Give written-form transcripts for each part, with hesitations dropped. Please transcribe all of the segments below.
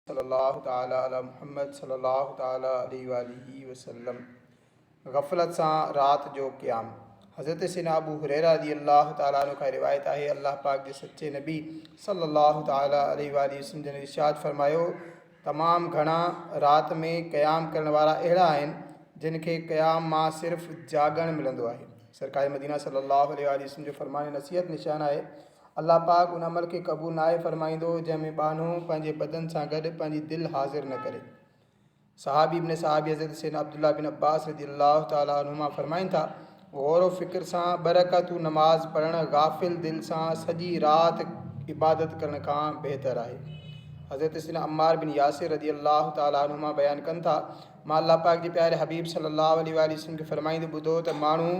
सल्लल्लाहु ताला अला मुहम्मद सल्लल्लाहु ताला अलैहि वसल्लम। गफ़लत सां रात जो क़याम। हज़रत सैयदना अबू हुरैरा रज़ियल्लाहु ताला अन्हु का रिवायत आहे, अल्लाह पाक जे सच्चे नबी सल्लल्लाहु ताला अलैहि वसल्लम जन इरशाद फरमायो, तमाम घणा रात में क़याम करण वारा अहिड़ा आहिनि जिन खे क़याम मां सिर्फ़ जागण मिलंदो आहे। सरकार मदीना सल्लल्लाहु अलैहि वसल्लम जो फरमान नसीहत निशान आहे, अल्लाह पाक उन अमल खे क़बूल नाहे फरमाईंदो जंहिंमें बानो पंहिंजे बदन सां गॾु पंहिंजी दिलि हाज़िर न करे। सहाबी इब्न सहाबी हज़रत सैयदना अब्दुल्लाह बिन अब्बास रज़ियल्लाहु ताला अन्हुमा फरमाइनि था, गौर फ़िक्र सां बरकतू नमाज़ पढ़णु गाफ़िल दिल सां सॼी राति इबादत करण खां बहितर आहे। हज़रत सैयदना अम्मार बिन यासिर रज़ियल्लाहु ताला अन्हुमा बयानु कनि था, मां अल्लाह पाक जे प्यारे हबीब सल्लल्लाहु अलैहि वसल्लम खे फरमाईंदे ॿुधो त माण्हू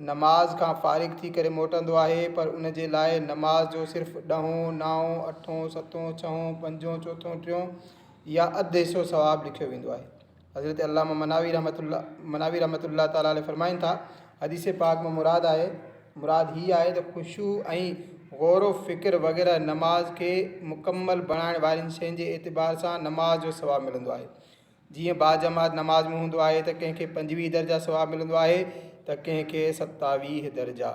नमाज़ खां फ़ारिग़ थी करे मोटंदो आहे, पर उन जे लाइ नमाज़ जो सिर्फ़ु ॾहों, नाओं, अठों, सतों, छहों, पंजों, चोथों, टियों या अधु हिसो सवाबु लिखियो वेंदो आहे। हज़रत अल्लामा मनावी रहमतुल्लाह ताला अलैहि फरमाइनि था, हदीस पाक में मुराद ही आहे त ख़ुशू ऐं गौर फ़िक्र वग़ैरह नमाज़ खे मुकम्मल बणाइण वारियुनि शयुनि जे एतिबार सां नमाज़ जो सवाबु मिलंदो आहे। जीअं बाजमात नमाज़ में हूंदो आहे त कंहिंखे 25 दर्जा सवाबु मिलंदो आहे त कंहिंखे 27 दर्जा।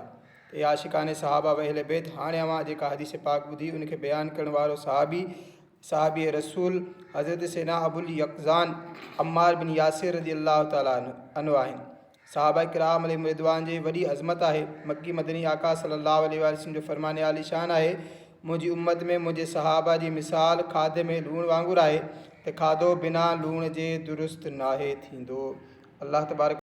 ते आशिकाने सहाबा व अहले बैत। हाणे अवां जेका हदीस पाक ॿुधी उनखे बयानु करण वारो सहाबी रसूल हज़रत सैयदना अबुल यक़ज़ान अम्मार बिन यासिर रज़ियल्लाहु ताला अन्हु आहिनि। सहाबा किराम अलैहिम रिदवान जी वॾी अज़मत आहे। मक्की मदनी आका सल्लल्लाहु अलैहि वसल्लम जो फरमान आली शान आहे, मुंहिंजी उम्मत में मुंहिंजे सहाबा जी मिसाल खाधे में लूण वांगुरु आहे त खाधो बिना लूण जे दुरुस्त नाहे थींदो। अल्लाह तबारक